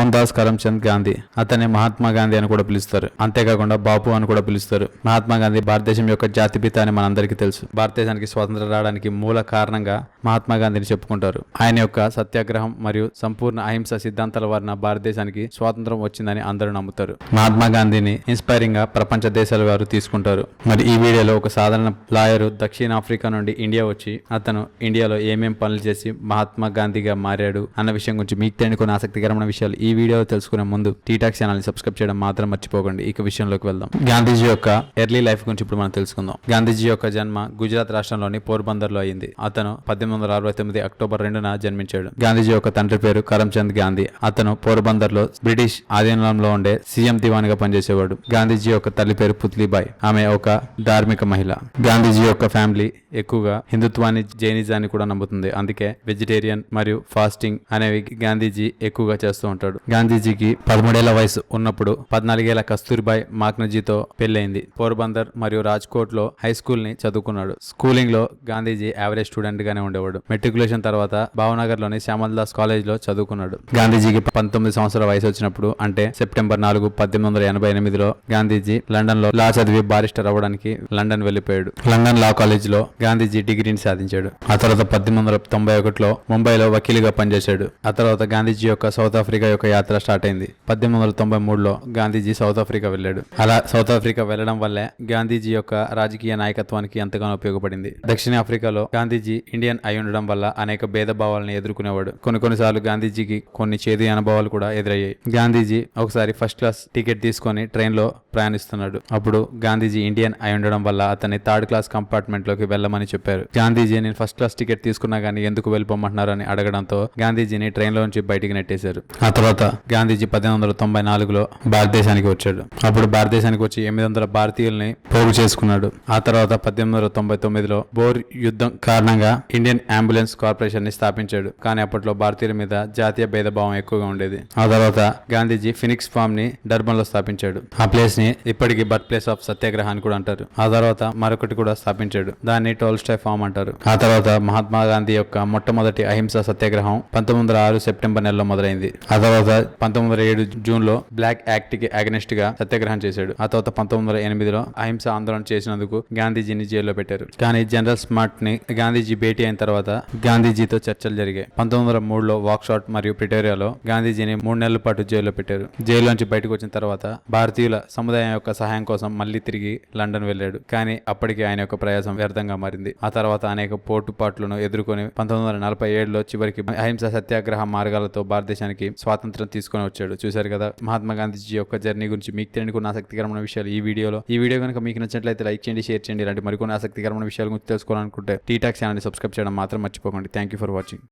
మోహన్ దాస్ కరమ్చంద్ గాంధీ. అతన్ని మహాత్మా గాంధీ అని కూడా పిలుస్తారు. అంతేకాకుండా బాపు అని కూడా పిలుస్తారు. మహాత్మా గాంధీ భారతదేశం యొక్క జాతిపిత అని మనందరికీ తెలుసు. భారతదేశానికి స్వాతంత్రం రావడానికి మూల కారణంగా మహాత్మా గాంధీని చెప్పుకుంటారు. ఆయన యొక్క సత్యాగ్రహం మరియు సంపూర్ణ అహింస సిద్ధాంతాల వలన భారతదేశానికి స్వాతంత్రం వచ్చిందని అందరూ నమ్ముతారు. మహాత్మా గాంధీని ఇన్స్పైరింగ్ గా ప్రపంచ దేశాల వారు తీసుకుంటారు. మరి ఈ వీడియోలో ఒక సాధారణ లాయరు దక్షిణాఫ్రికా నుండి ఇండియా వచ్చి అతను ఇండియాలో ఏమేం పనులు చేసి మహాత్మా గాంధీగా మారాడు అన్న విషయం గురించి మీకు తెలియని కొన్ని ఆసక్తికరమైన విషయాలు ఈ వీడియోలో తెలుసుకునే ముందు టీటాక్ ఛానల్ ని సబ్స్క్రైబ్ చేయడం మాత్రం మర్చిపోకండి. ఇక విషయంలోకి వెళ్దాం. గాంధీజీ యొక్క ఎర్లీ లైఫ్ గురించి ఇప్పుడు మనం తెలుసుకుందాం. గాంధీజీ యొక్క జన్మ గుజరాత్ రాష్ట్రంలోని పోర్బందర్ లో అయింది. అతను 1869 అక్టోబర్ 2న జన్మించాడు. గాంధీజీ యొక్క తండ్రి పేరు కరమ్చంద్ గాంధీ. అతను పోర్బందర్ లో బ్రిటిష్ ఆధీనంలో ఉండే సీఎం దివాన్ గా పనిచేసేవాడు. గాంధీజీ యొక్క తల్లి పేరు పుత్లీబాయ్. ఆమె ఒక ధార్మిక మహిళ. గాంధీజీ యొక్క ఫ్యామిలీ ఎక్కువగా హిందుత్వాన్ని జైనిజాన్ని కూడా నమ్ముతుంది. అందుకే వెజిటేరియన్ మరియు ఫాస్టింగ్ అనేవి గాంధీజీ ఎక్కువగా చేస్తూ ఉంటాడు. గాంధీజీకి 13 ఏళ్ల వయసు ఉన్నప్పుడు 14 ఏళ్ల కస్తూరిబాయ్ మాక్నజీతో పెళ్లైంది. పోర్బందర్ మరియు రాజ్కోట్ లో హై స్కూల్ ని చదువుకున్నాడు. స్కూలింగ్ లో గాంధీజీ యావరేజ్ స్టూడెంట్ గానే ఉండేవాడు. మెట్రికులేషన్ తర్వాత భావనగర్ లోని శ్యామల్ దాస్ కాలేజ్ లో చదువుకున్నాడు. గాంధీజీకి 19 సంవత్సరాల వయసు వచ్చినప్పుడు అంటే సెప్టెంబర్ 4, 1888లో గాంధీజీ లండన్ లో లా చదివి బారిస్టర్ అవ్వడానికి లండన్ వెళ్లిపోయాడు. లండన్ లా కాలేజ్ లో గాంధీజీ డిగ్రీని సాధించాడు. ఆ తర్వాత 1891లో ముంబైలో వకీలుగా పనిచేశాడు. ఆ తర్వాత గాంధీజీ యొక్క సౌత్ ఆఫ్రికా యొక్క యాత్ర స్టార్ట్ అయింది. 1893లో గాంధీజీ సౌత్ ఆఫ్రికా వెళ్ళాడు. అలా సౌత్ ఆఫ్రికా వెళ్లడం వల్లే గాంధీజీ యొక్క రాజకీయ నాయకత్వానికి ఎంతగానో ఉపయోగపడింది. దక్షిణాఫ్రికాలో గాంధీజీ ఇండియన్ అయి ఉండడం వల్ల అనేక భేదభావాలను ఎదుర్కొనేవాడు. కొన్నిసార్లు గాంధీజీకి కొన్ని చేదు అనుభవాలు కూడా ఎదురయ్యాయి. గాంధీజీ ఒకసారి ఫస్ట్ క్లాస్ టికెట్ తీసుకొని ట్రైన్ లో ప్రయాణిస్తున్నాడు. అప్పుడు గాంధీజీ ఇండియన్ అయి ఉండడం వల్ల అతన్ని థర్డ్ క్లాస్ కంపార్ట్మెంట్ లోకి వెళ్ళమని చెప్పారు. గాంధీజీ నేను ఫస్ట్ క్లాస్ టికెట్ తీసుకున్నా గానీ ఎందుకు వెళ్ళిపోమంటున్నారు అని అడగడంతో గాంధీజీని ట్రైన్ లో నుంచి బయటికి నెట్టేశారు. ఆ తర్వాత గాంధీజీ 1894లో భారతదేశానికి వచ్చాడు. అప్పుడు భారతదేశానికి వచ్చి 800 భారతీయుల్ని పోగు చేసుకున్నాడు. ఆ తర్వాత 1899లో బోర్ యుద్ధం కారణంగా ఇండియన్ అంబులెన్స్ కార్పొరేషన్ ని స్థాపించాడు. కానీ అప్పట్లో భారతీయుల మీద జాతీయ భేదభావం ఎక్కువగా ఉండేది. ఆ తర్వాత గాంధీజీ ఫినిక్స్ ఫార్మ్ ని డర్బన్ లో స్థాపించాడు. ఆ ప్లేస్ ని ఇప్పటికీ బర్త్ ప్లేస్ ఆఫ్ సత్యాగ్రహ అని కూడా అంటారు. ఆ తర్వాత మరొకటి కూడా స్థాపించాడు. దాన్ని టోల్స్టాయ్ ఫార్మ్ అంటారు. ఆ తర్వాత మహాత్మా గాంధీ యొక్క మొట్టమొదటి అహింసా సత్యాగ్రహం 1906 సెప్టెంబర్ నెలలో మొదలైంది. ఆ తర్వాత 1907 జూన్ లో బ్లాక్ యాక్ట్ కి అగెనిస్ట్ గా సత్యాగ్రహం చేశాడు. ఆ తర్వాత 1908లో అహింస ఆందోళన చేసినందుకు గాంధీజీని జైల్లో పెట్టారు. కానీ జనరల్ స్మార్ట్ ని గాంధీజీ భేటీ అయిన తర్వాత గాంధీజీతో చర్చలు జరిగాయి. 1903లో వాక్షాట్ మరియు ప్రిటోరియాలో గాంధీజీని 3 నెలల పాటు జైల్లో పెట్టారు. జైల్లోంచి బయటకు వచ్చిన తర్వాత భారతీయుల సముదాయం యొక్క సహాయం కోసం మళ్లీ తిరిగి లండన్ వెళ్ళాడు. కానీ అప్పటికి ఆయన యొక్క ప్రయాసం వ్యర్థంగా మారింది. ఆ తర్వాత అనేక పోటుపాట్లను ఎదుర్కొని 1947లో చివరికి అహింసా సత్యాగ్రహ మార్గాలతో భారతదేశానికి స్వాతంత్రం తీసుకొని వచ్చాడు. చూశారు కదా మహాత్మా గాంధీజీ యొక్క జర్నీ గురించి మీకు తెలియని కొన్ని ఆసక్తికరమైన విషయాలు ఈ వీడియో కనుక మీకు నచ్చినట్లయితే లైక్ చేయండి, షేర్ చేయండి. ఇలాంటి మరికొన్ని ఆసక్తికరమైన విషయాల గురించి తెలుసుకోవాలనుకుంటే టీటాక్ ఛానల్ ని సబ్స్క్రైబ్ చేయడం మాత్రం మర్చిపోకండి. Thank you for watching.